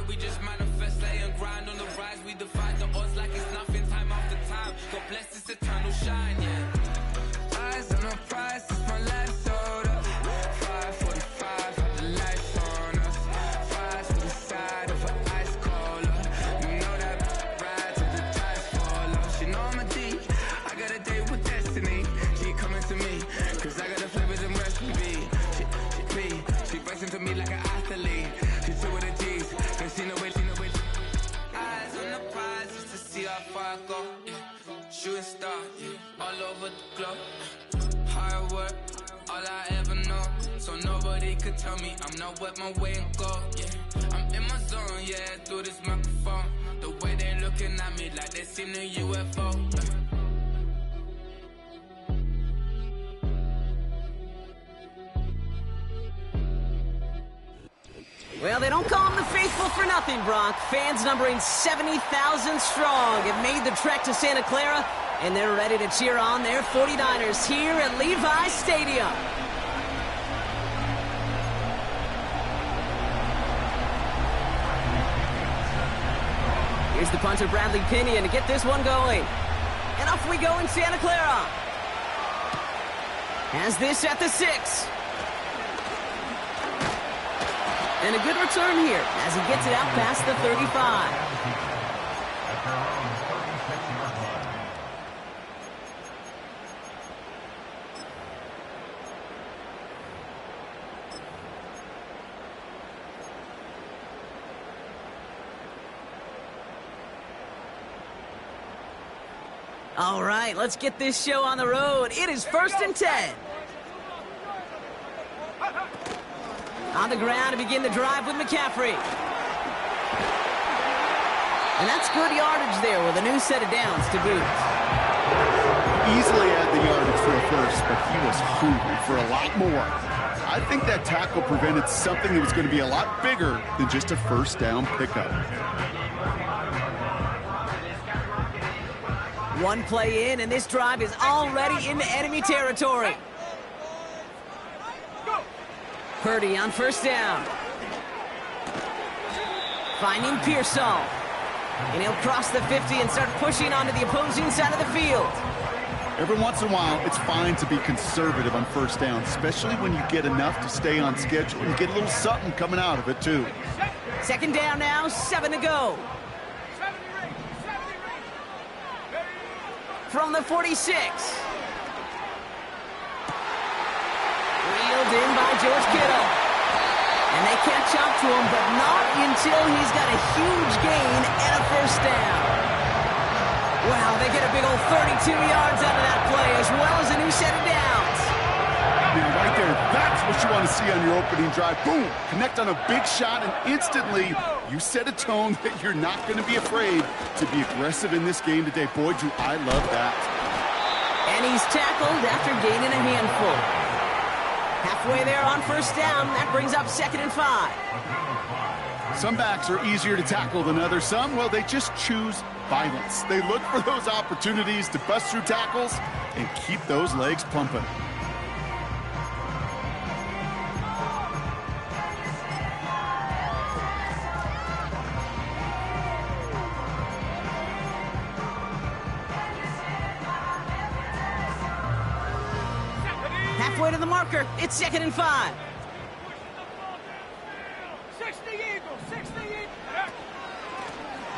we just manifest, lay and grind on the rise. We defy the odds like it's nothing, time after time. God bless this eternal shine, yeah. Eyes on the prize, it's my life sold up. 5:45, have the lights on us. Fries to the side of an ice cola. You know that ride till the ties fall off. She know I'm a D, I got a date with destiny. She coming to me, cause I got the flavors and recipe. She flexing to me like an athlete. She's two with the G's, and she know it. Eyes on the prize just to see how far I go. Yeah. Shooting star, yeah. All over the globe. Hard work, all I ever know. So nobody could tell me I'm not what my way and go. Yeah. I'm in my zone, yeah, through this microphone. The way they looking at me like they seen a UFO. Well, they don't call them the faithful for nothing, Brock. Fans numbering 70,000 strong have made the trek to Santa Clara, and they're ready to cheer on their 49ers here at Levi Stadium. Here's the punter, Bradley Pinion, to get this one going. And off we go in Santa Clara. Has this at the 6. And a good return here as he gets it out past the 35. All right, let's get this show on the road. It is 1st and 10. On the ground to begin the drive with McCaffrey. And that's good yardage there with a new set of downs to boot. Easily had the yardage for a first, but he was hungry for a lot more. I think that tackle prevented something that was going to be a lot bigger than just a first down pickup. One play in, and this drive is already into enemy territory. Purdy on first down. Finding Pearsall. And he'll cross the 50 and start pushing onto the opposing side of the field. Every once in a while, it's fine to be conservative on first down, especially when you get enough to stay on schedule and get a little something coming out of it, too. Second down now, 7 to go. From the 46. Reeled in by George Kittle. And they catch up to him, but not until he's got a huge gain and a first down. Wow, they get a big old 32 yards out of that play, as well as a new set of downs. Yeah, right there, that's what you want to see on your opening drive. Boom! Connect on a big shot, and instantly you set a tone that you're not going to be afraid to be aggressive in this game today. Boy, do I love that. And he's tackled after gaining a handful. Halfway there on first down, that brings up 2nd and 5. Some backs are easier to tackle than others. Some, well, they just choose violence. They look for those opportunities to bust through tackles and keep those legs pumping. Halfway to the marker, it's 2nd and 5. 60 Eagles, 60 Eagles.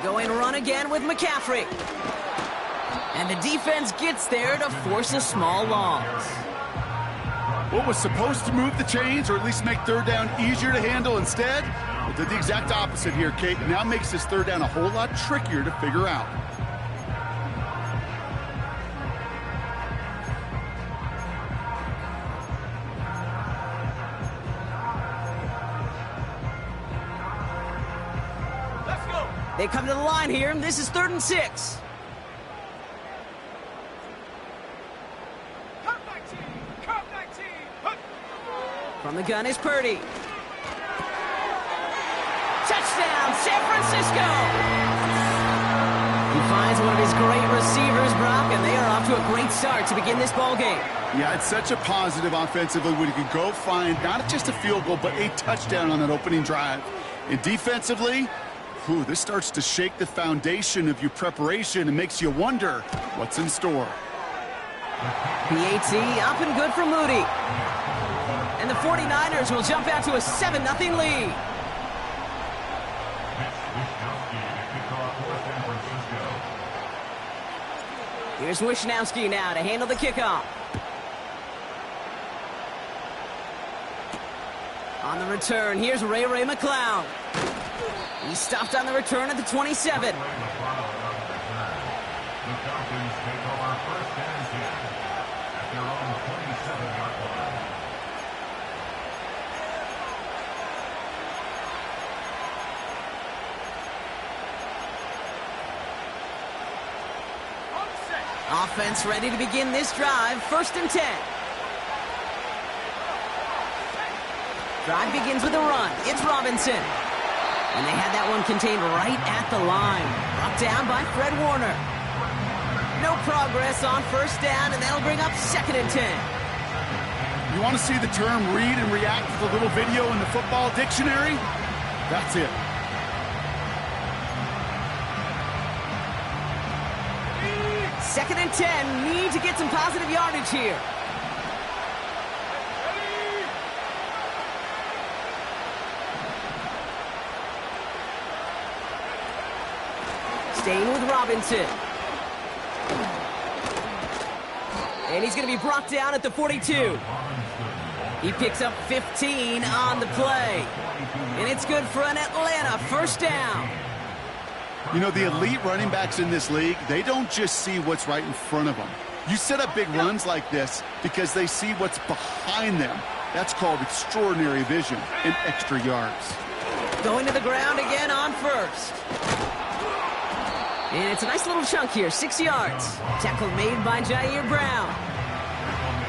Going run again with McCaffrey. And the defense gets there to force a small loss. What was supposed to move the chains, or at least make third down easier to handle instead, well, did the exact opposite here, Kate. It now makes this third down a whole lot trickier to figure out. They come to the line here, and this is 3rd and 6. From the gun is Purdy. Touchdown, San Francisco! He finds one of his great receivers, Brock, and they are off to a great start to begin this ball game. Yeah, it's such a positive offensively when you can go find not just a field goal, but a touchdown on that opening drive. And defensively, Ooh, this starts to shake the foundation of your preparation and makes you wonder what's in store. PAT up and good for Moody. And the 49ers will jump out to a 7-0 lead. Here's Wishnowski now to handle the kickoff. On the return, here's Ray McCloud. He stopped on the return at the 27. Offense ready to begin this drive. 1st and 10. Drive begins with a run. It's Robinson. And they had that one contained right at the line. Brought down by Fred Warner. No progress on 1st down, and that'll bring up 2nd and 10. You want to see the term read and react with a little video in the football dictionary? That's it. Second and 10. Need to get some positive yardage here. Staying with Robinson. And he's going to be brought down at the 42. He picks up 15 on the play. And it's good for an Atlanta 1st down. You know, the elite running backs in this league, they don't just see what's right in front of them. You set up big runs like this because they see what's behind them. That's called extraordinary vision and extra yards. Going to the ground again on 1st. And it's a nice little chunk here, 6 yards. Tackle made by Jair Brown.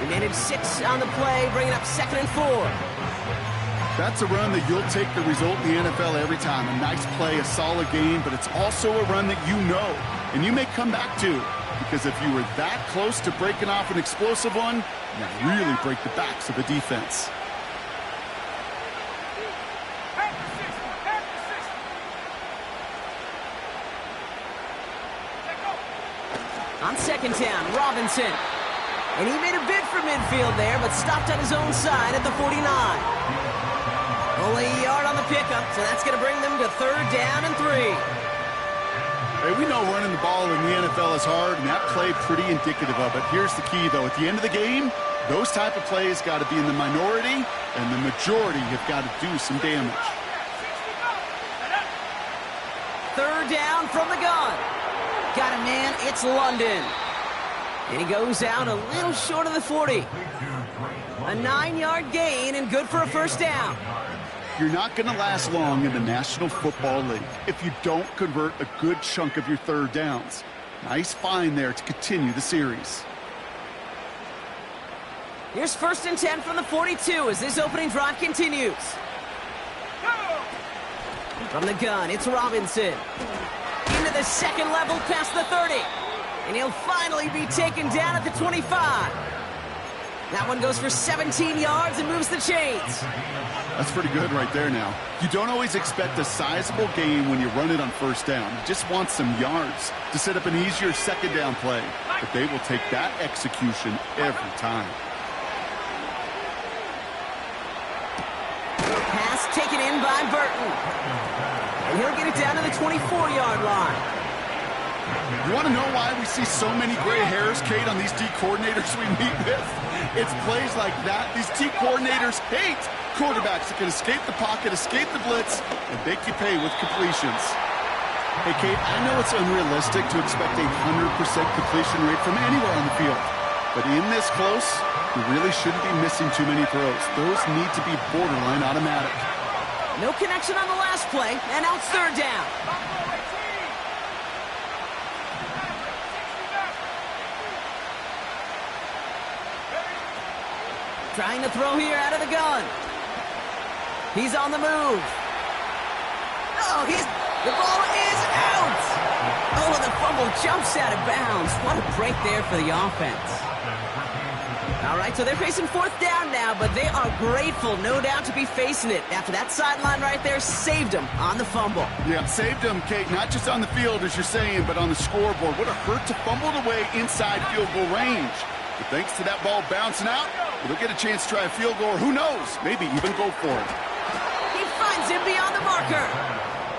He managed 6 on the play, bringing up 2nd and 4. That's a run that you'll take the result in the NFL every time. A nice play, a solid game, but it's also a run that you know, and you may come back to, because if you were that close to breaking off an explosive one, you really break the backs of the defense. On 2nd down, Robinson. And he made a bid for midfield there, but stopped on his own side at the 49. Only a yard on the pickup, so that's going to bring them to 3rd down and 3. Hey, we know running the ball in the NFL is hard, and that play pretty indicative of it. Here's the key, though. At the end of the game, those type of plays got to be in the minority, and the majority have got to do some damage. 3rd down from the gun. Got a man, it's London. And he goes out a little short of the 40. A 9-yard gain and good for a 1st down. You're not going to last long in the National Football League if you don't convert a good chunk of your 3rd downs. Nice find there to continue the series. Here's 1st and 10 from the 42 as this opening drive continues. From the gun, it's Robinson. Into the 2nd level past the 30. And he'll finally be taken down at the 25. That one goes for 17 yards and moves the chains. That's pretty good right there now. You don't always expect a sizable gain when you run it on 1st down. You just want some yards to set up an easier 2nd down play. But they will take that execution every time. Pass taken in by Burton. And he'll get it down to the 24-yard line. You want to know why we see so many gray hairs, Kate, on these D coordinators we meet with? It's plays like that. These D coordinators hate quarterbacks that can escape the pocket, escape the blitz, and make you pay with completions. Hey, Kate, I know it's unrealistic to expect a 100% completion rate from anywhere on the field. But in this close, you really shouldn't be missing too many throws. Those need to be borderline automatic. No connection on the last play, and now it's 3rd down. Trying to throw here out of the gun. He's on the move. Oh, the ball is out. Oh, and the fumble jumps out of bounds. What a break there for the offense. All right, so they're facing fourth down now, but they are grateful, no doubt, to be facing it. After that sideline right there saved them on the fumble. Yeah, saved them, Kate, not just on the field, as you're saying, but on the scoreboard. What a hurt to fumble it away inside field goal range. But thanks to that ball bouncing out, they'll get a chance to try a field goal, or who knows, maybe even go for it. He finds him beyond the marker.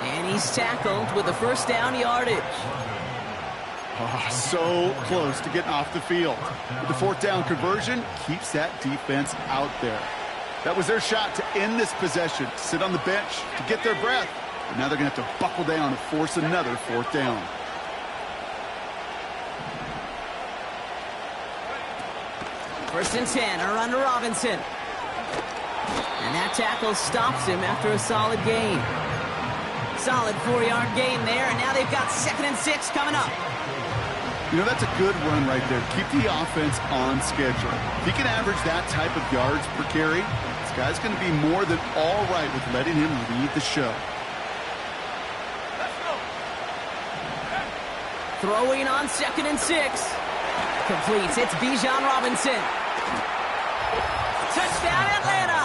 And he's tackled with the first down yardage. Oh, so close to getting off the field. The fourth down conversion keeps that defense out there. That was their shot to end this possession, sit on the bench to get their breath. But now they're going to have to buckle down and force another fourth down. First and 10, a run to Robinson. And that tackle stops him after a solid gain. Solid 4-yard gain there, and now they've got 2nd and 6 coming up. You know, that's a good run right there. Keep the offense on schedule. If he can average that type of yards per carry, this guy's going to be more than all right with letting him lead the show. Throwing on 2nd and 6. Completes. It's Bijan Robinson. Touchdown, Atlanta!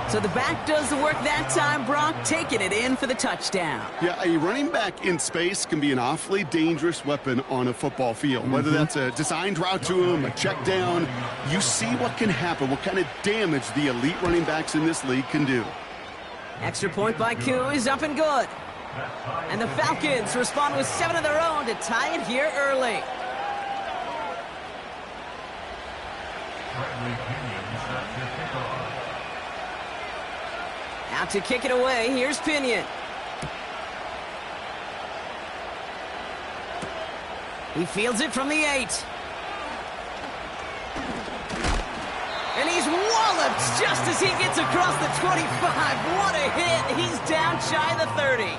So the back does the work that time, Brock, taking it in for the touchdown. Yeah, a running back in space can be an awfully dangerous weapon on a football field. Whether that's a designed route to him, a check down, you see what can happen, what kind of damage the elite running backs in this league can do. Extra point by Koo is up and good. And the Falcons respond with 7 of their own to tie it here early. Out to kick it away, here's Pinion. He fields it from the 8. And he's walloped just as he gets across the 25. What a hit. He's down shy of the 30.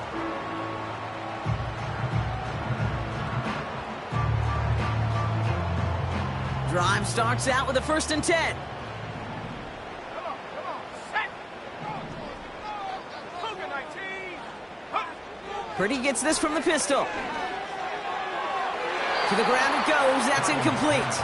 Drive starts out with a 1st and 10. Purdy gets this from the pistol. To the ground it goes. That's incomplete.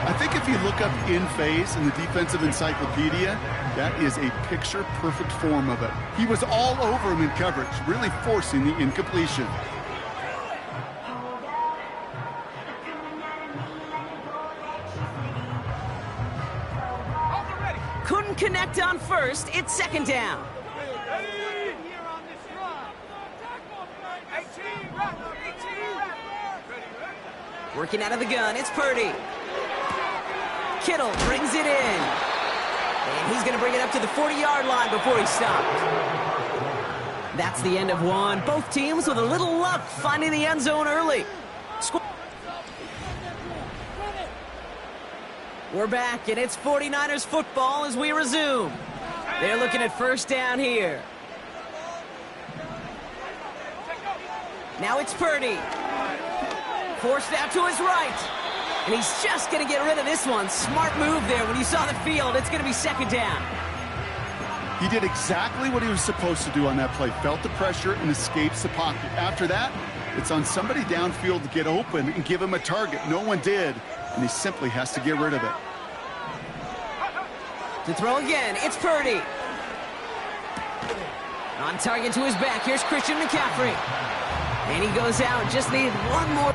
I think if you look up in phase in the defensive encyclopedia, that is a picture-perfect form of it. He was all over him in coverage, really forcing the incompletion. Couldn't connect on first. It's 2nd down. Working out of the gun, it's Purdy. Kittle brings it in. And he's going to bring it up to the 40-yard line before he stopped. That's the end of one. Both teams with a little luck finding the end zone early. We're back, and it's 49ers football as we resume. They're looking at 1st down here. Now it's Purdy. Forced out to his right. And he's just going to get rid of this one. Smart move there. When you saw the field, it's going to be 2nd down. He did exactly what he was supposed to do on that play. Felt the pressure and escapes the pocket. After that, it's on somebody downfield to get open and give him a target. No one did, and he simply has to get rid of it. To throw again, it's Purdy. On target to his back, here's Christian McCaffrey. And he goes out, just needed one more.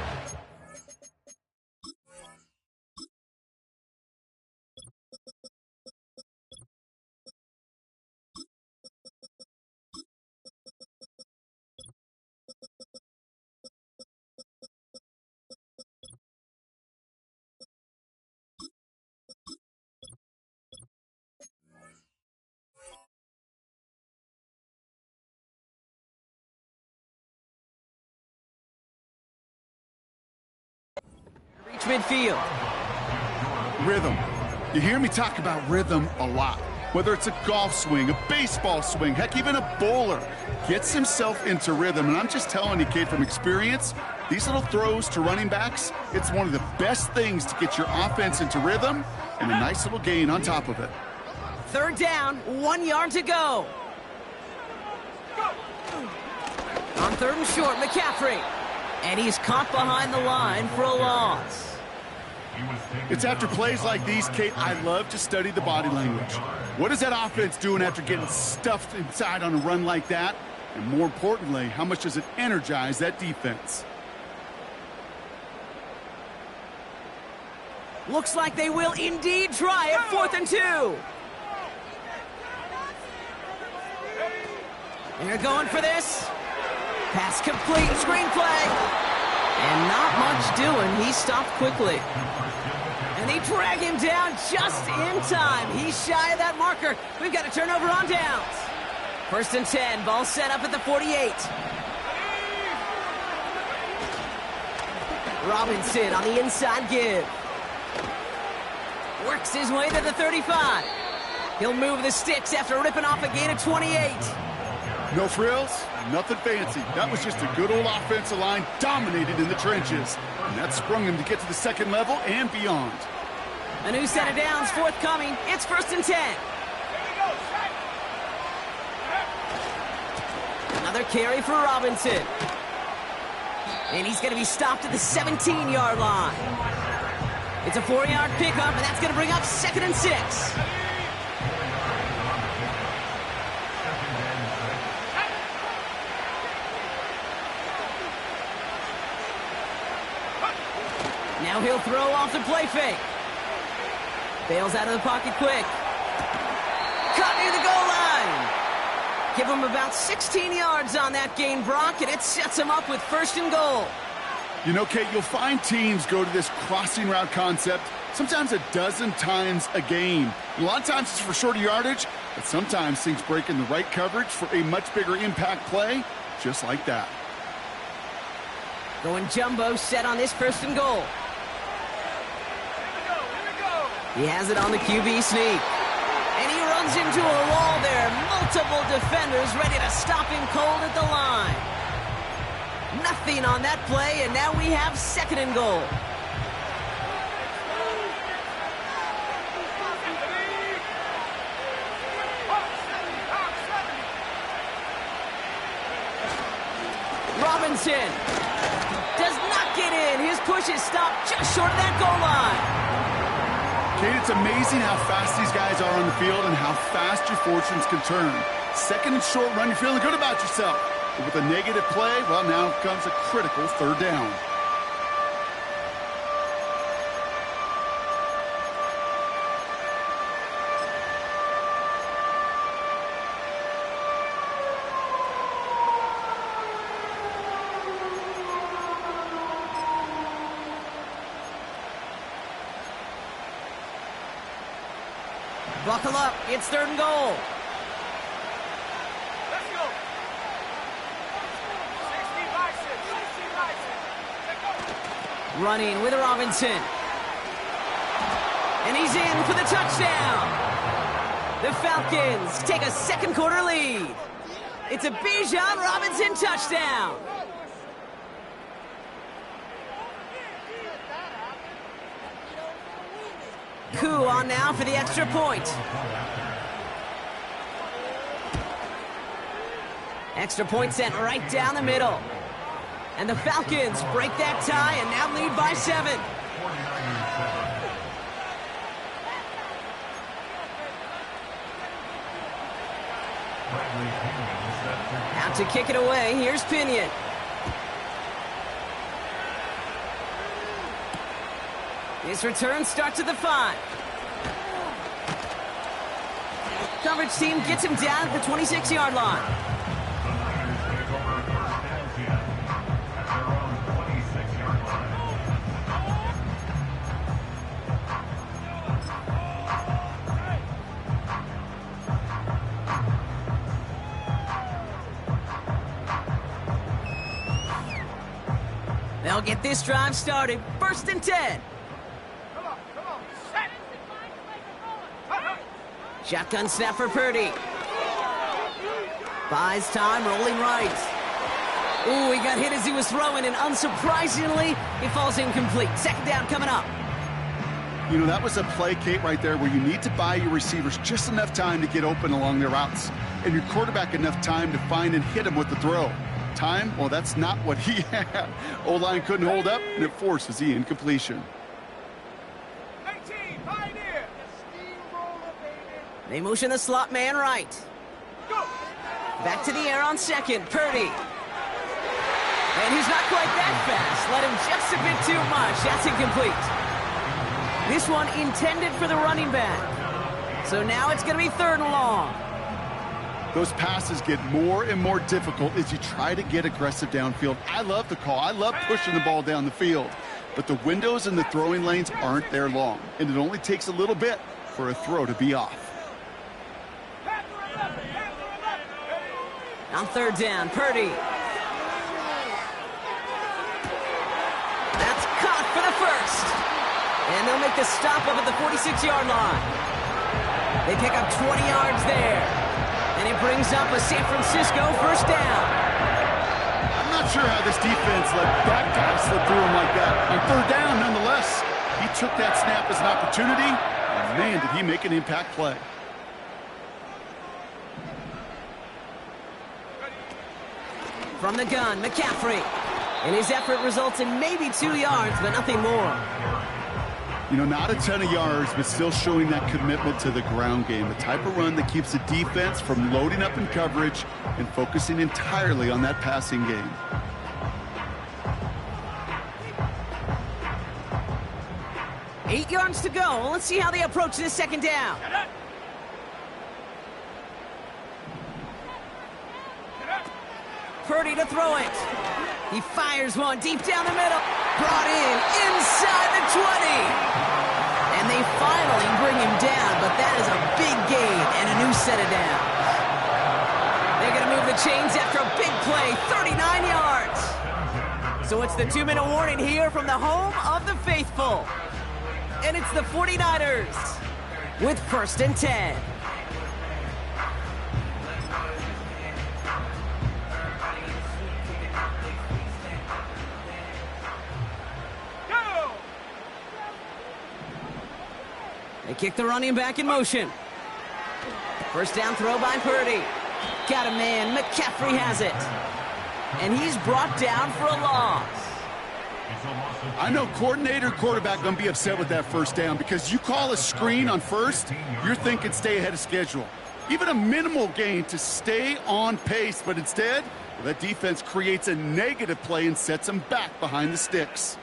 Midfield. Rhythm. You hear me talk about rhythm a lot. Whether it's a golf swing, a baseball swing, heck, even a bowler gets himself into rhythm. And I'm just telling you, Kate, from experience, these little throws to running backs, it's one of the best things to get your offense into rhythm and a nice little gain on top of it. 3rd down, 1 yard to go. On 3rd and short, McCaffrey. And he's caught behind the line for a loss. It's after plays like these, Kate, I love to study the body language. What is that offense doing after getting stuffed inside on a run like that? And more importantly, how much does it energize that defense? Looks like they will indeed try it. 4th and 2. They're going for this. Pass complete. Screenplay. And not much doing. He stopped quickly. And they drag him down just in time. He's shy of that marker. We've got a turnover on downs. 1st and 10. Ball set up at the 48. Robinson on the inside give. Works his way to the 35. He'll move the sticks after ripping off a gain of 28. No frills, nothing fancy. That was just a good old offensive line dominated in the trenches. And that sprung him to get to the second level and beyond. A new set of downs forthcoming. It's 1st and 10. Another carry for Robinson. And he's going to be stopped at the 17-yard line. It's a 4-yard pickup, and that's going to bring up 2nd and 6. Now he'll throw off the play fake. Bails out of the pocket quick. Caught near the goal line. Give him about 16 yards on that gain, Brock, and it sets him up with 1st and goal. You know, Kate, you'll find teams go to this crossing route concept sometimes a dozen times a game. A lot of times it's for shorter yardage, but sometimes things break in the right coverage for a much bigger impact play, just like that. Going jumbo set on this 1st and goal. He has it on the QB sneak. And he runs into a wall there. Multiple defenders ready to stop him cold at the line. Nothing on that play, and now we have 2nd and goal. Robinson does not get in. His push is stopped just short of that goal line. Kate, it's amazing how fast these guys are on the field and how fast your fortunes can turn. 2nd and short run, you're feeling good about yourself. But with a negative play, well, now comes a critical 3rd down. Buckle up. It's 3rd and goal. Let's go. 60 Running with Robinson. And he's in for the touchdown. The Falcons take a 2nd quarter lead. It's a Bijan Robinson touchdown. Coup on now for the extra point. Extra point sent right down the middle. And the Falcons break that tie and now lead by 7. Out to kick it away, here's Pinion. This return starts at the 5. Coverage team gets him down at the 26-yard line. They'll get this drive started. 1st and 10. Shotgun snap for Purdy. Buys time, rolling right. Ooh, he got hit as he was throwing, and unsurprisingly, he falls incomplete. 2nd down coming up. You know, that was a play, Kate, right there where you need to buy your receivers just enough time to get open along their routes, and your quarterback enough time to find and hit him with the throw. Time? Well, that's not what he had. O-line couldn't hold up, and it forces the incompletion. They motion the slot man right. Back to the air on second, Purdy. And he's not quite that fast. Let him just a bit too much. That's incomplete. This one intended for the running back. So now it's going to be 3rd and long. Those passes get more and more difficult as you try to get aggressive downfield. I love the call. I love pushing the ball down the field. But the windows in the throwing lanes aren't there long. And it only takes a little bit for a throw to be off. On 3rd down, Purdy. That's caught for the first. And they'll make the stop up at the 46-yard line. They pick up 20 yards there. And it brings up a San Francisco 1st down. I'm not sure how this defense let that guy slip through him like that. On 3rd down, nonetheless, he took that snap as an opportunity. And man, did he make an impact play. From the gun, McCaffrey. And his effort results in maybe 2 yards, but nothing more. You know, not a ton of yards, but still showing that commitment to the ground game. The type of run that keeps the defense from loading up in coverage and focusing entirely on that passing game. Eight yards to go. Let's see how they approach this 2nd down. Purdy to throw it. He fires one deep down the middle. Brought in inside the 20. And they finally bring him down, but that is a big gain and a new set of downs. They're going to move the chains after a big play, 39 yards. So it's the 2-minute warning here from the home of the faithful. And it's the 49ers with 1st and 10. They kick the running back in motion. 1st down throw by Purdy. Got a man. McCaffrey has it. And he's brought down for a loss. I know coordinator, quarterback going to be upset with that 1st down because you call a screen on 1st, you're thinking stay ahead of schedule. Even a minimal gain to stay on pace, but instead, well, that defense creates a negative play and sets them back behind the sticks.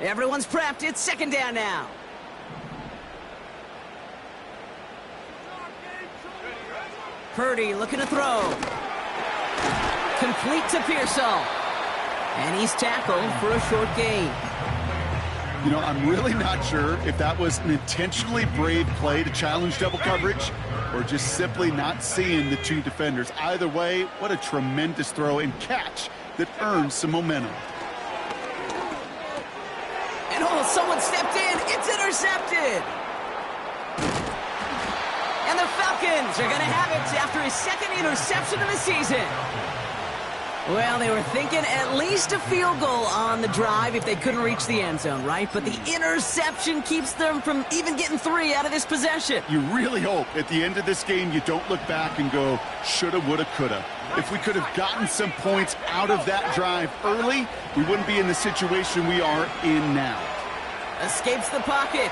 Everyone's prepped. It's 2nd down now. Purdy looking to throw. Complete to Pearsall. And he's tackled for a short gain. You know, I'm really not sure if that was an intentionally brave play to challenge double coverage or just simply not seeing the 2 defenders. Either way, what a tremendous throw and catch that earns some momentum. And oh, someone stepped in. It's intercepted. And the Falcons are going to have it after his 2nd interception of the season. Well, they were thinking at least a field goal on the drive if they couldn't reach the end zone, right? But the interception keeps them from even getting 3 out of this possession. You really hope at the end of this game you don't look back and go, shoulda, woulda, coulda. If we could have gotten some points out of that drive early, we wouldn't be in the situation we are in now. Escapes the pocket.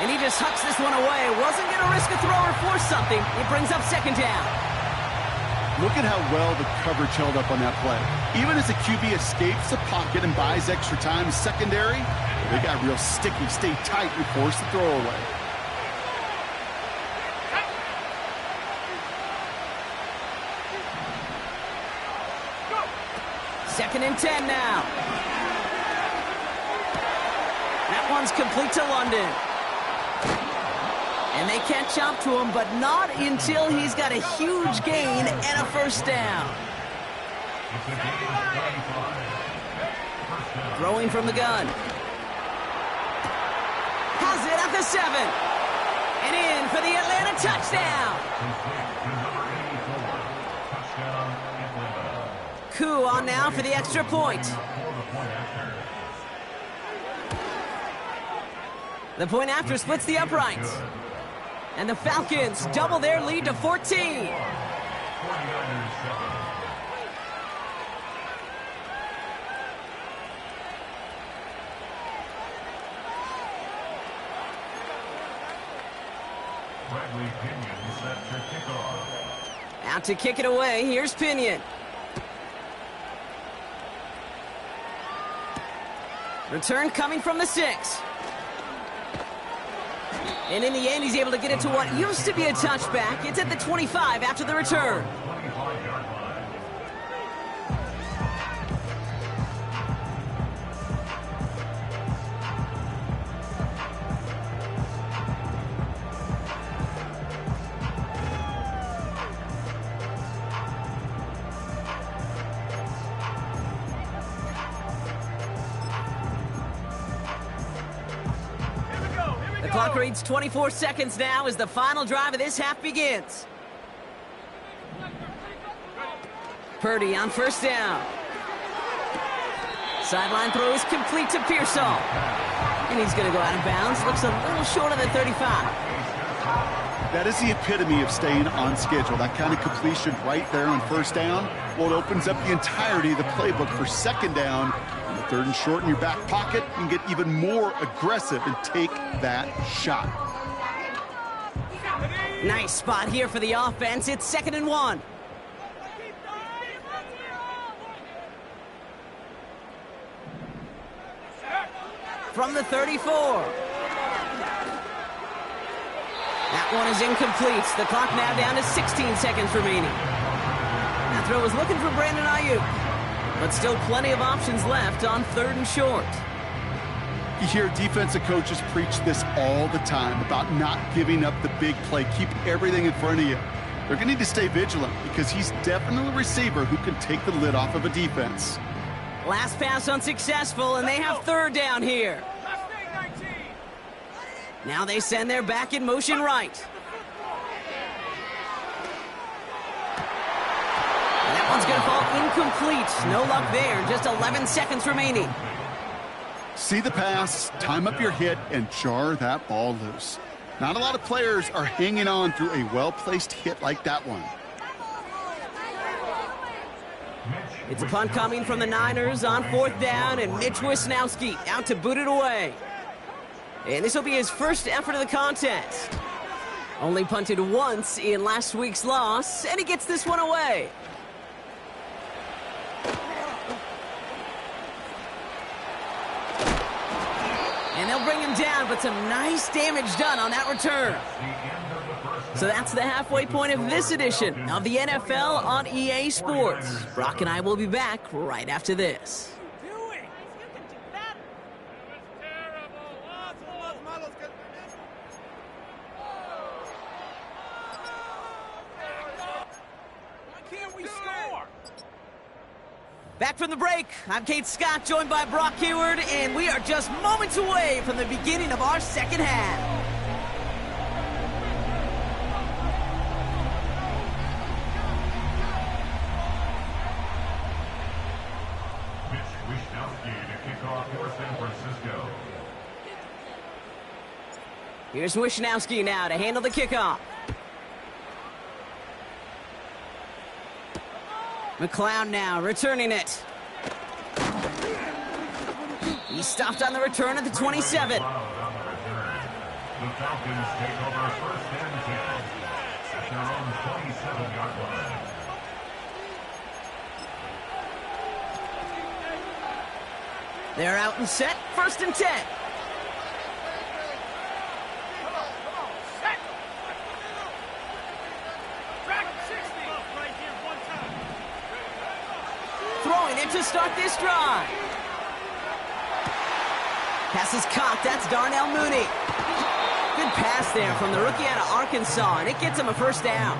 And he just hucks this one away. Wasn't going to risk a throw or force something. It brings up 2nd down. Look at how well the coverage held up on that play. Even as the QB escapes the pocket and buys extra time, secondary, they got real sticky, stay tight, and force the throw away. Second and 10 now. That one's complete to London. And they can't jump to him, but not until he's got a huge gain and a 1st down. Throwing from the gun. Has it at the 7. And in for the Atlanta touchdown. Koo on now for the extra point. The point after splits the uprights. And the Falcons double their lead to 14. Out to kick it away. Here's Pinion. Return coming from the 6. And in the end, he's able to get it to what used to be a touchback. It's at the 25 after the return. The clock reads 24 seconds now as the final drive of this half begins. Purdy on first down. Sideline throw is complete to Pearsall. And he's going to go out of bounds. Looks a little short of the 35. That is the epitome of staying on schedule. That kind of completion right there on first down. Well, it opens up the entirety of the playbook for second down. On the 3rd and short in your back pocket, you can get even more aggressive and take that shot. Nice spot here for the offense. It's 2nd and 1. From the 34. That one is incomplete. The clock now down to 16 seconds remaining. That throw was looking for Brandon Ayuk. But still plenty of options left on 3rd and short. You hear defensive coaches preach this all the time about not giving up the big play. Keep everything in front of you. They're going to need to stay vigilant because he's definitely a receiver who can take the lid off of a defense. Last pass unsuccessful, and they have 3rd down here. Now they send their back in motion right. And that one's going to fall incomplete. No luck there. Just 11 seconds remaining. See the pass, time up your hit, and jar that ball loose. Not a lot of players are hanging on through a well-placed hit like that one. It's a punt coming from the Niners on 4th down, and Mitch Wisnowski out to boot it away. And this will be his first effort of the contest. Only punted once in last week's loss, and he gets this one away. And they'll bring him down, but some nice damage done on that return. So that's the halfway point of this edition of the NFL on EA Sports. Brock and I will be back right after this. Back from the break, I'm Kate Scott, joined by Brock Hayward, and we are just moments away from the beginning of our second half. Here's Wisnowski now to handle the kickoff. McLeod now returning it. He's stopped on the return at the 27. The Falcons take over 1st and 10 at their own 27-yard line. They're out and set. 1st and 10. Throwing it to start this drive. Pass is caught. That's Darnell Mooney. Good pass there from the rookie out of Arkansas, and it gets him a 1st down.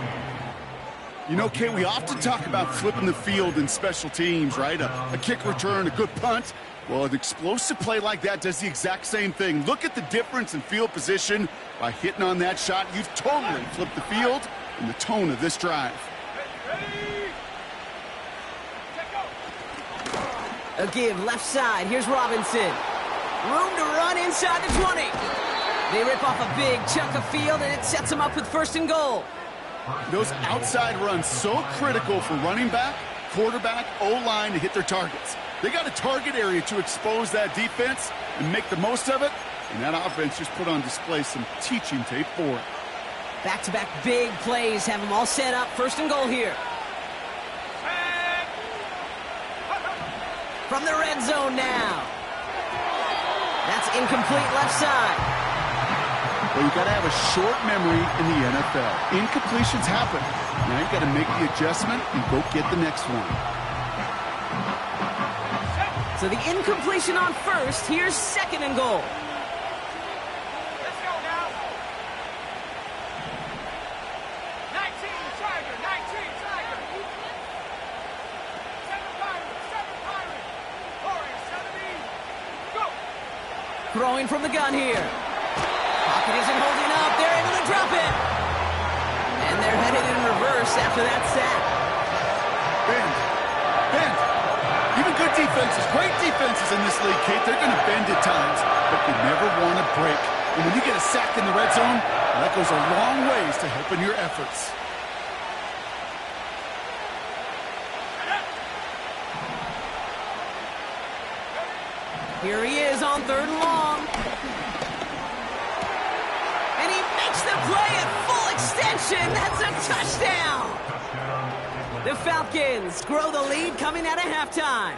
You know, Kay, we often talk about flipping the field in special teams, right? A kick return, a good punt. Well, an explosive play like that does the exact same thing. Look at the difference in field position. By hitting on that shot, you've totally flipped the field and the tone of this drive. A give left side. Here's Robinson. Room to run inside the 20. They rip off a big chunk of field, and it sets them up with 1st and goal. Those outside runs so critical for running back, quarterback, O-line to hit their targets. They got a target area to expose that defense and make the most of it, and that offense just put on display some teaching tape for it. Back-to-back big plays have them all set up. First and goal here. From the red zone now. That's incomplete left side. Well, you've got to have a short memory in the NFL. Incompletions happen. Now you've got to make the adjustment and go get the next one. So the incompletion on first. Here's second and goal. Let's go now. 19 Tiger, 19 Tiger. 7 Pirate. Warrior 70. Go. Throwing from the gun here. Pocket isn't holding up. They're able to drop it. And they're headed in reverse after that sack. Bend. Even good defenses, great defenses in this league, Kate, they're going to bend at times, but you never want to break. And when you get a sack in the red zone, that goes a long ways to helping your efforts. Here he is on third and long. And he makes the play at full extension. That's a touchdown. The Falcons grow the lead coming out of halftime.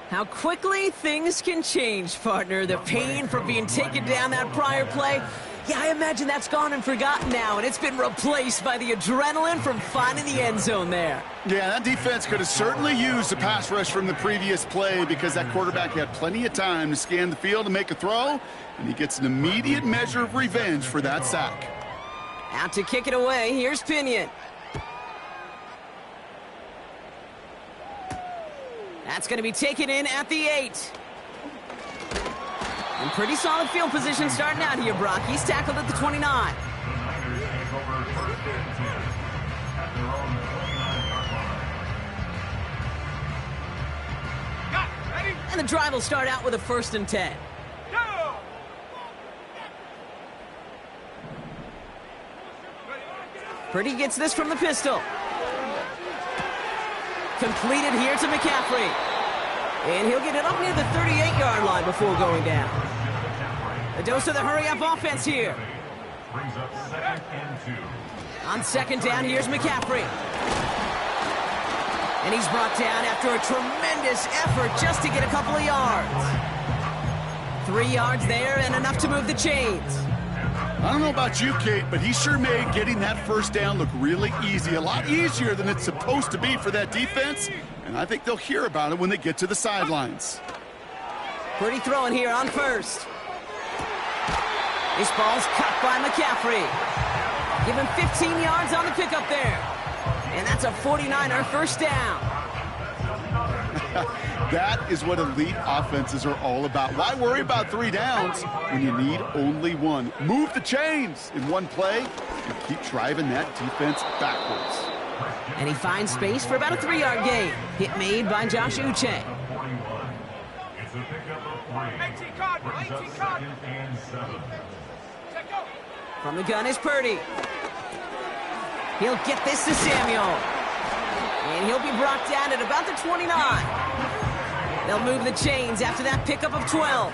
How quickly things can change, partner. The pain from being taken down that prior play. Yeah, I imagine that's gone and forgotten now, and it's been replaced by the adrenaline from finding the end zone there. Yeah, that defense could have certainly used a pass rush from the previous play because that quarterback had plenty of time to scan the field and make a throw, and he gets an immediate measure of revenge for that sack. Out to kick it away, here's Pinion. That's going to be taken in at the 8. And pretty solid field position starting out here, Brock. He's tackled at the 29. And the drive will start out with a 1st and 10. Purdy gets this from the pistol. Completed here to McCaffrey. And he'll get it up near the 38-yard line before going down. A dose of the hurry-up offense here. Brings up 2nd and 2. On 2nd down, here's McCaffrey. And he's brought down after a tremendous effort just to get a couple of yards. 3 yards there and enough to move the chains. I don't know about you, Kate, but he sure made getting that 1st down look really easy. A lot easier than it's supposed to be for that defense. And I think they'll hear about it when they get to the sidelines. Purdy throwing here on 1st. This ball's caught by McCaffrey. Give him 15 yards on the pickup there. And that's a 49er 1st down. That is what elite offenses are all about. Why worry about 3 downs when you need only 1? Move the chains in one play and keep driving that defense backwards. And he finds space for about a 3-yard gain. Hit made by Josh Uche. It's a pickup of 3. 18 Cardinal, Brings up 18 2nd Cardinal. and 7. Take go. From the gun is Purdy. He'll get this to Samuel. And he'll be brought down at about the 29. They'll move the chains after that pickup of 12.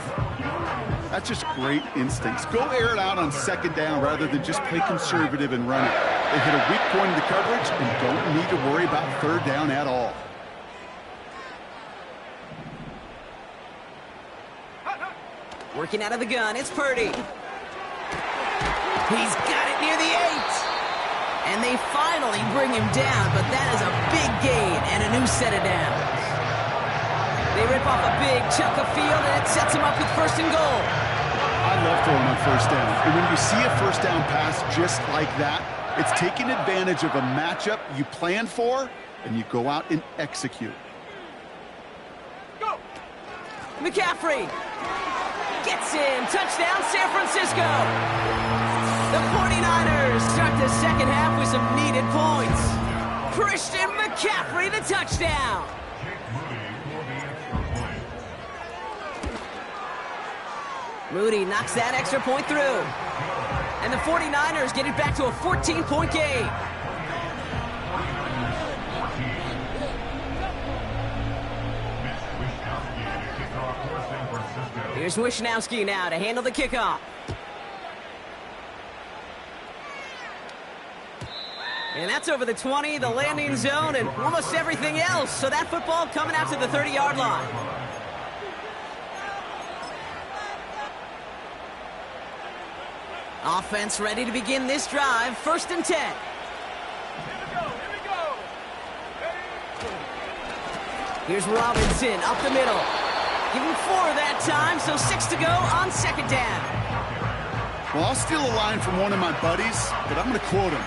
That's just great instincts. Go air it out on 2nd down rather than just play conservative and run it. They hit a weak point in the coverage and don't need to worry about 3rd down at all. Working out of the gun, it's Purdy. He's got it near the 8. And they finally bring him down, but that is a big gain and a new set of downs. They rip off a big chunk of field, and it sets him up with 1st and goal. I love throwing on 1st down. And when you see a 1st down pass just like that, it's taking advantage of a matchup you planned for, and you go out and execute. Go. McCaffrey gets in. Touchdown, San Francisco. The 49ers start the 2nd half with some needed points. Christian McCaffrey, the touchdown. Moody knocks that extra point through. And the 49ers get it back to a 14-point game. Here's Wishnowski now to handle the kickoff. And that's over the 20, the landing zone, and almost everything else. So that football coming out to the 30-yard line. Offense ready to begin this drive. 1st and 10. Here we go. Here's Robinson up the middle. Give him 4 that time, so 6 to go on 2nd down. Well, I'll steal a line from one of my buddies, but I'm going to quote him.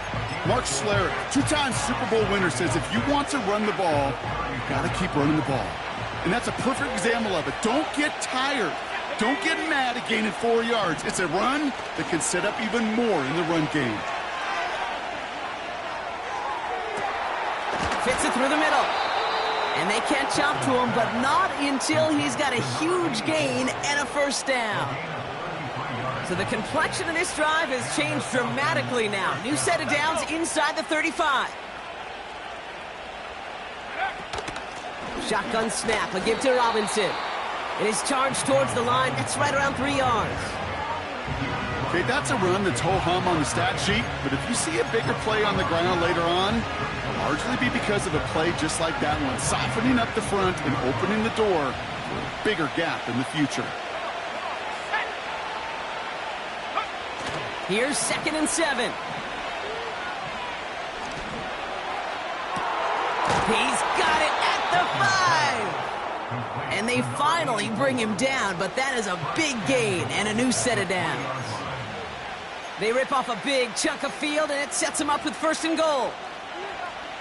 Mark Schlereth, 2-time Super Bowl winner, says if you want to run the ball, you've got to keep running the ball. And that's a perfect example of it. Don't get tired. Don't get mad at gaining 4 yards. It's a run that can set up even more in the run game. Fits it through the middle. And they can't chop to him, but not until he's got a huge gain and a 1st down. So the complexion of this drive has changed dramatically now. New set of downs inside the 35. Shotgun snap, a give to Robinson. It is charged towards the line. That's right around 3 yards. Okay, that's a run that's ho-hum on the stat sheet, but if you see a bigger play on the ground later on, it'll largely be because of a play just like that one, softening up the front and opening the door for a bigger gap in the future. Here's 2nd and 7. He's got it at the 5. And they finally bring him down, but that is a big gain and a new set of downs. They rip off a big chunk of field, and it sets them up with 1st and goal.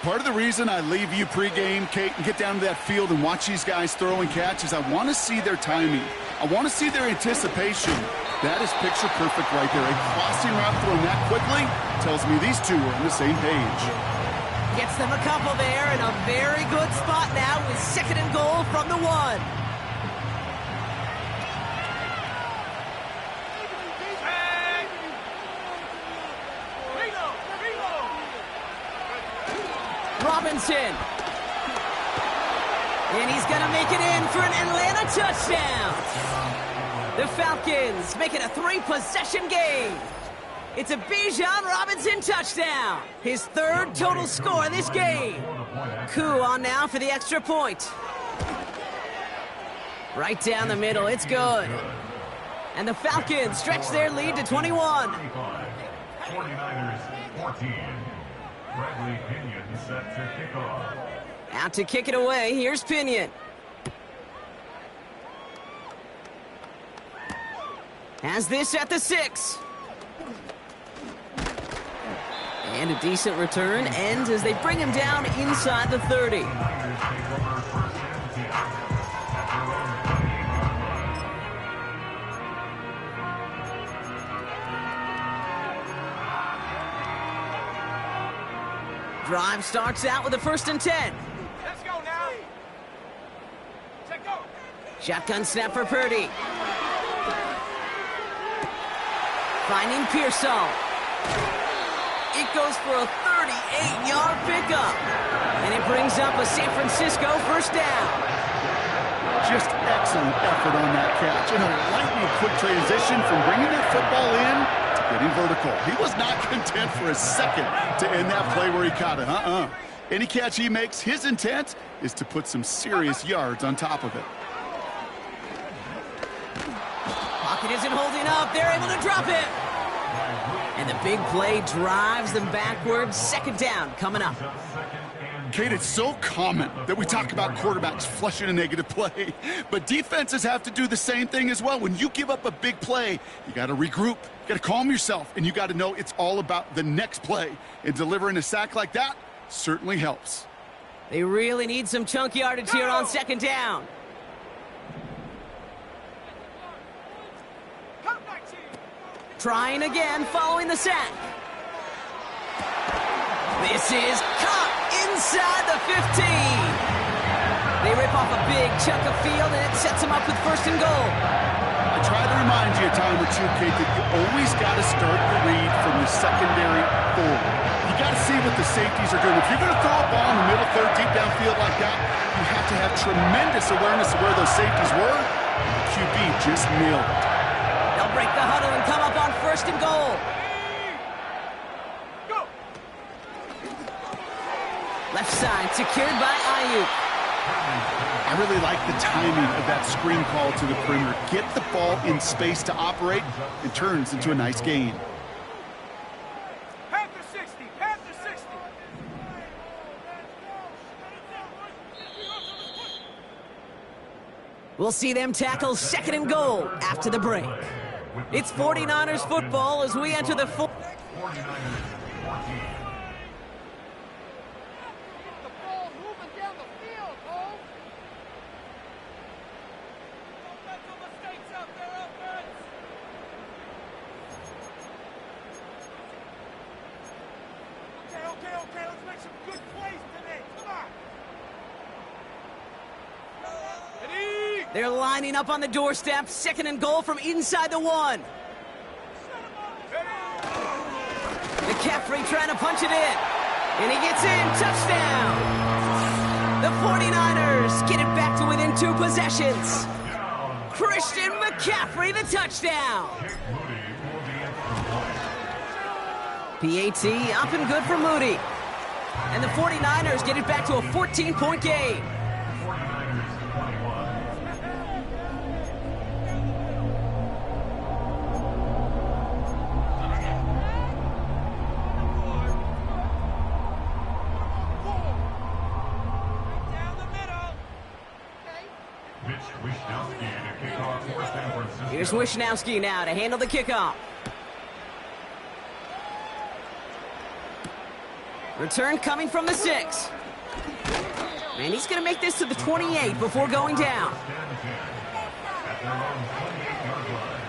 Part of the reason I leave you pregame, Kate, and get down to that field and watch these guys throw and catch is I want to see their timing. I want to see their anticipation. That is picture perfect right there. A crossing route thrown that quickly tells me these two are on the same page. Gets them a couple there in a very good spot now with 2nd and goal from the 1. Robinson. And he's going to make it in for an Atlanta touchdown. The Falcons make it a 3-possession game. It's a Bijan Robinson touchdown. His 3rd total score this game. Coup on now for the extra point. Right down the middle, it's good. And the Falcons stretch their lead to 21. 49ers 14. Bradley Pinion set to kick off. Out to kick it away, here's Pinion. Has this at the 6. And a decent return ends as they bring him down inside the 30. Drive starts out with a 1st and 10. Let's go now. Check go. Shotgun snap for Purdy. Finding Pearsall. It goes for a 38-yard pickup. And it brings up a San Francisco 1st down. Just excellent effort on that catch. And a lightning quick transition from bringing that football in to getting vertical. He was not content for a second to end that play where he caught it. Any catch he makes, his intent is to put some serious yards on top of it. Pocket isn't holding up. They're able to drop it. And the big play drives them backwards. 2nd down coming up. Kate, it's so common that we talk about quarterbacks flushing a negative play, but defenses have to do the same thing as well. When you give up a big play, you got to regroup, you got to calm yourself, and you got to know it's all about the next play. And delivering a sack like that certainly helps. They really need some chunk yardage here on 2nd down. Trying again following the sack. This is caught inside the 15. They rip off a big chunk of field, and it sets them up with 1st and goal. I try to remind you a time or two, Kate, that you always got to start the read from the secondary forward. You got to see what the safeties are doing. If you're going to throw a ball in the middle third, deep downfield like that, you have to have tremendous awareness of where those safeties were. The QB just nailed it. They'll break the huddle and come up on 1st and goal. Go. Left side secured by Ayuk. I really like the timing of that screen call to the perimeter. Get the ball in space to operate, and turns into a nice gain. Panther 60, Panther 60. We'll see them tackle 2nd and goal after the break. It's 49ers football as we enter the 49ers 14. The ball moving down the field, Cole. Don't make no mistakes out there, offense. Okay, let's make some good plays today. Come on. Ready? They're lining up on the doorstep. 2nd and goal from inside the 1. McCaffrey trying to punch it in. And he gets in. Touchdown. The 49ers get it back to within 2 possessions. Christian McCaffrey, the touchdown. PAT up and good for Moody. And the 49ers get it back to a 14-point game. 49ers 21. Down the middle. Mitch Wishnowsky to kick off for San Francisco. Here's Wishnowsky now to handle the kickoff. Return coming from the 6. And he's going to make this to the 28 before going down. At their own 28-yard line.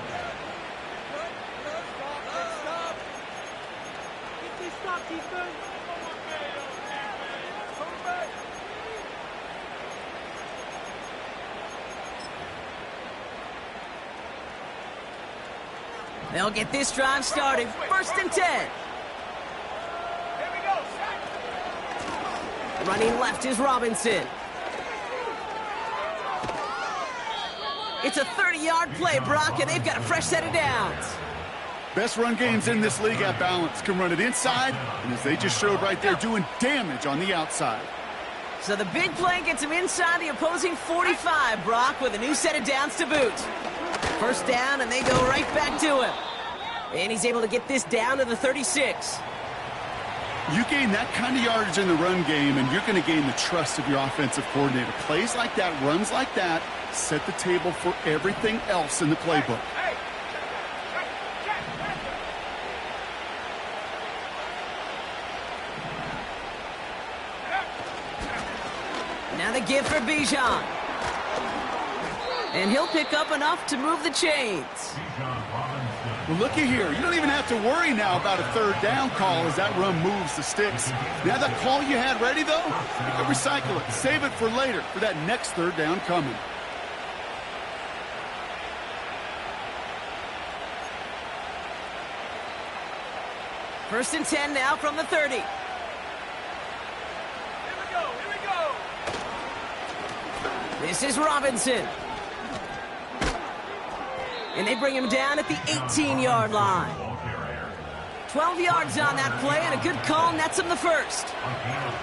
Stop, defense. Come back. They'll get this drive started. 1st and 10. Here we go, sack. Running left is Robinson. It's a 30-yard play, Brock, and they've got a fresh set of downs. Best run games in this league at balance. Can run it inside, and as they just showed right there, doing damage on the outside. So the big play gets him inside the opposing 45, Brock, with a new set of downs to boot. 1st down, and they go right back to him. And he's able to get this down to the 36. You gain that kind of yardage in the run game, and you're going to gain the trust of your offensive coordinator. Plays like that, runs like that, set the table for everything else in the playbook. Hey. Now the give for Bijan. And he'll pick up enough to move the chains. Well, looky here. You don't even have to worry now about a 3rd down call as that run moves the sticks. Now that call you had ready, though, you can recycle it. Save it for later, for that next 3rd down coming. First and 10 now from the 30. Here we go. This is Robinson. And they bring him down at the 18-yard line. 12 yards on that play, and a good call nets him the 1st.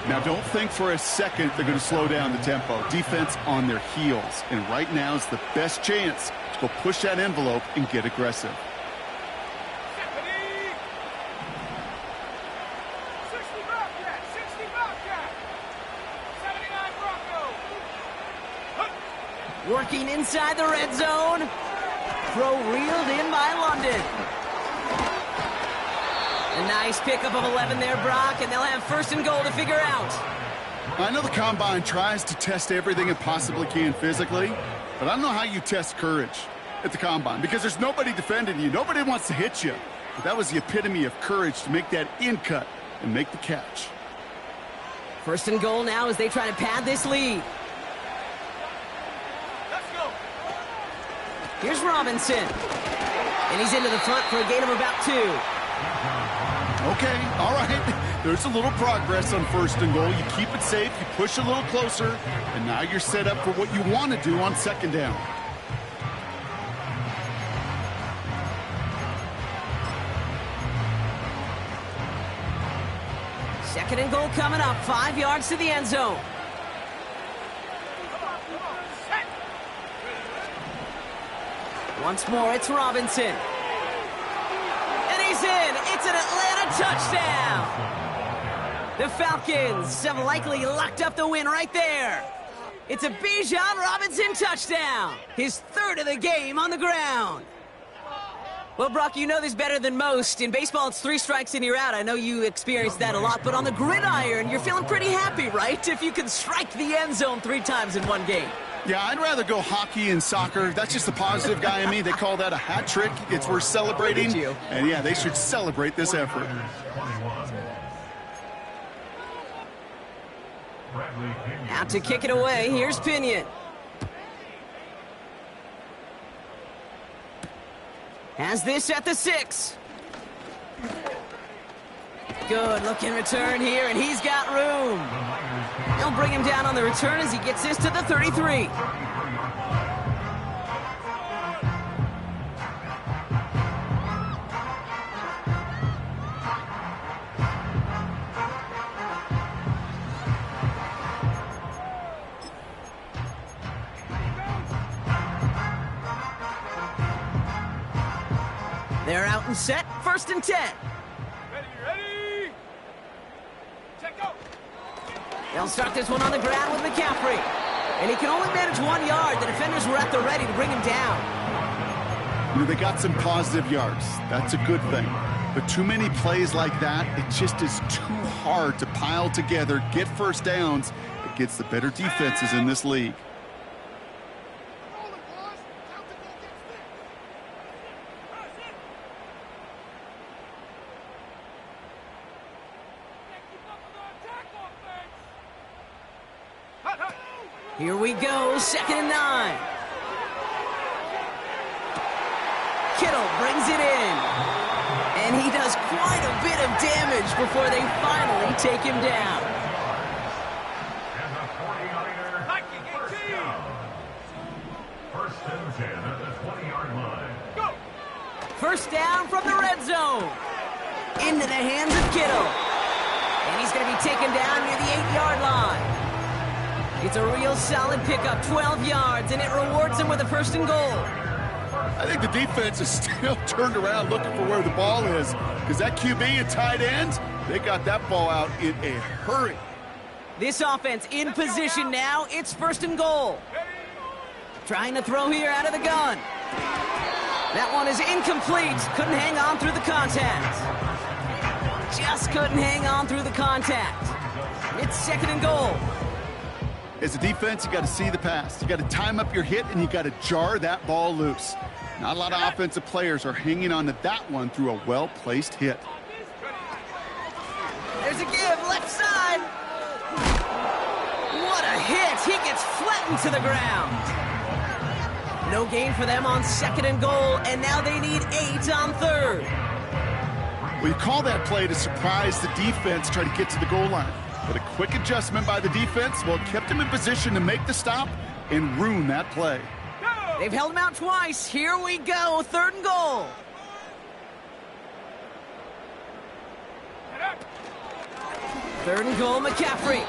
Now, don't think for a second they're going to slow down the tempo. Defense on their heels. And right now is the best chance to go push that envelope and get aggressive. 60 Bobcat, 60 Bobcat. 79 Bronco. Working inside the red zone. Throw reeled in by London. A nice pickup of 11 there, Brock, and they'll have 1st and goal to figure out. I know the Combine tries to test everything it possibly can physically, but I don't know how you test courage at the Combine because there's nobody defending you. Nobody wants to hit you. But that was the epitome of courage to make that in cut and make the catch. 1st and goal now as they try to pad this lead. Let's go. Here's Robinson. And he's into the front for a gain of about 2. Okay, all right. There's a little progress on 1st and goal. You keep it safe, you push a little closer, and now you're set up for what you want to do on 2nd down. Second and goal coming up. 5 yards to the end zone. Once more, it's Robinson. And he's in. It's an Atlanta touchdown. The Falcons have likely locked up the win right there. It's a Bijan Robinson touchdown. His third of the game on the ground. Well, Brock, you know this better than most. In baseball, it's 3 strikes and you're out. I know you experienced that a lot, but on the gridiron, you're feeling pretty happy, right? If you can strike the end zone 3 times in one game. Yeah, I'd rather go hockey and soccer. That's just the positive guy in me. They call that a hat trick. It's worth celebrating. And yeah, they should celebrate this effort. Out to kick it away. Here's Pinion. Has this at the 6. Good looking return here, and he's got room. They'll bring him down on the return as he gets this to the 33. They're out and set. 1st and 10. Ready? Check out. They'll start this one on the ground with McCaffrey. And he can only manage 1 yard. The defenders were at the ready to bring him down. You know, they got some positive yards. That's a good thing. But too many plays like that, it just is too hard to pile together, get first downs against the better defenses in this league. Here we go, 2nd and 9. Kittle brings it in. And he does quite a bit of damage before they finally take him down. And the 49er, first down. 1st and 10 at the 20-yard line. Go. First down from the red zone. Into the hands of Kittle. And he's going to be taken down near the 8-yard line. It's a real solid pickup, 12 yards, and it rewards him with a 1st and goal. I think the defense is still turned around looking for where the ball is, because that QB and tight end, they got that ball out in a hurry. This offense in position now. It's 1st and goal. Trying to throw here out of the gun. That one is incomplete. Couldn't hang on through the contact. Just couldn't hang on through the contact. It's 2nd and goal. As a defense, you got to see the pass. You got to time up your hit, and you got to jar that ball loose. Not a lot of offensive players are hanging on to that one through a well-placed hit. There's a give, left side. What a hit. He gets flattened to the ground. No gain for them on 2nd and goal, and now they need 8 on 3rd. Well, you call that play to surprise the defense, try to get to the goal line. But a quick adjustment by the defense, well, it kept him in position to make the stop and ruin that play. They've held him out twice. Here we go, 3rd and goal. Third and goal, McCaffrey.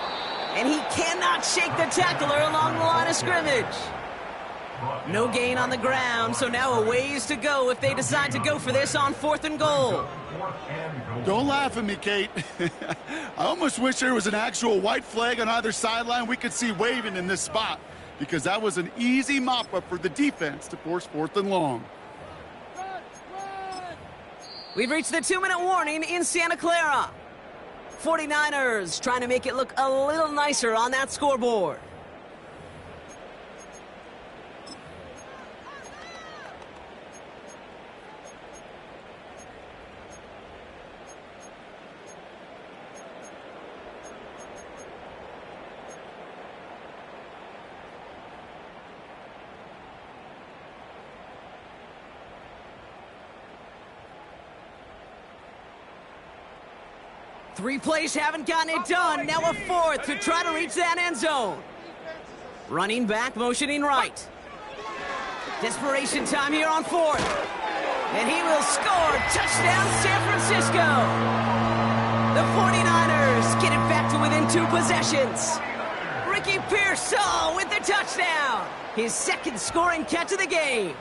And he cannot shake the tackler along the line of scrimmage. No gain on the ground, so now a ways to go if they decide to go for this on 4th and goal. Don't laugh at me, Kate. I almost wish there was an actual white flag on either sideline we could see waving in this spot, because that was an easy mop-up for the defense to force 4th and long. We've reached the 2-minute warning in Santa Clara. 49ers trying to make it look a little nicer on that scoreboard. Three plays haven't gotten it done. Now a 4th to try to reach that end zone. Running back, motioning right. Desperation time here on 4th. And he will score. Touchdown, San Francisco. The 49ers get it 2 possessions. Ricky Pearsall with the touchdown. His second scoring catch of the game.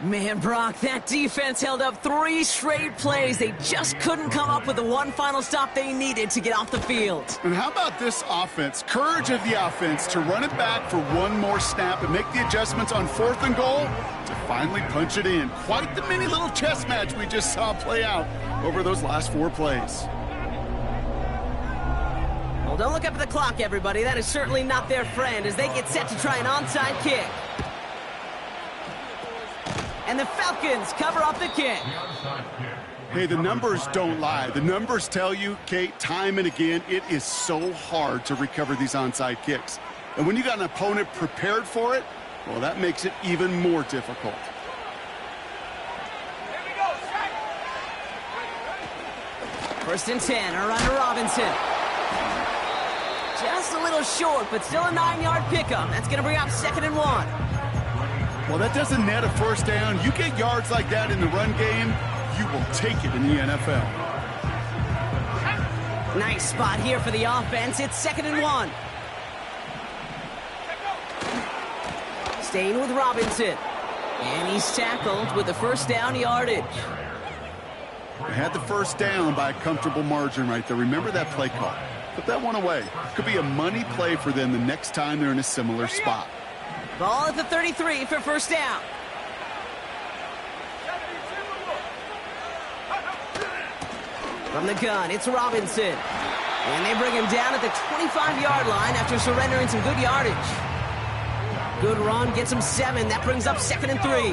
Man, Brock, that defense held up 3 straight plays. They just couldn't come up with the one final stop they needed to get off the field. And how about this offense? Courage of the offense to run it back for one more snap and make the adjustments on 4th and goal to finally punch it in. Quite the mini little chess match we just saw play out over those last 4 plays. Well, don't look up at the clock, everybody. That is certainly not their friend as they get set to try an onside kick. And the Falcons cover up the kick. Hey, the numbers don't lie. The numbers tell you, Kate, time and again, it is so hard to recover these onside kicks. And when you got an opponent prepared for it, well, that makes it even more difficult. First and 10, a run to Robinson. Just a little short, but still a 9-yard pickup. That's going to bring up 2nd and 1. Well, that doesn't net a first down. You get yards like that in the run game, you will take it in the NFL. Nice spot here for the offense. It's 2nd and 1. Staying with Robinson. And he's tackled with the first down yardage. They had the first down by a comfortable margin right there. Remember that play call. Put that one away. Could be a money play for them the next time they're in a similar spot. Ball at the 33 for first down. From the gun, it's Robinson. And they bring him down at the 25-yard line after surrendering some good yardage. Good run, gets him 7. That brings up 2nd and 3.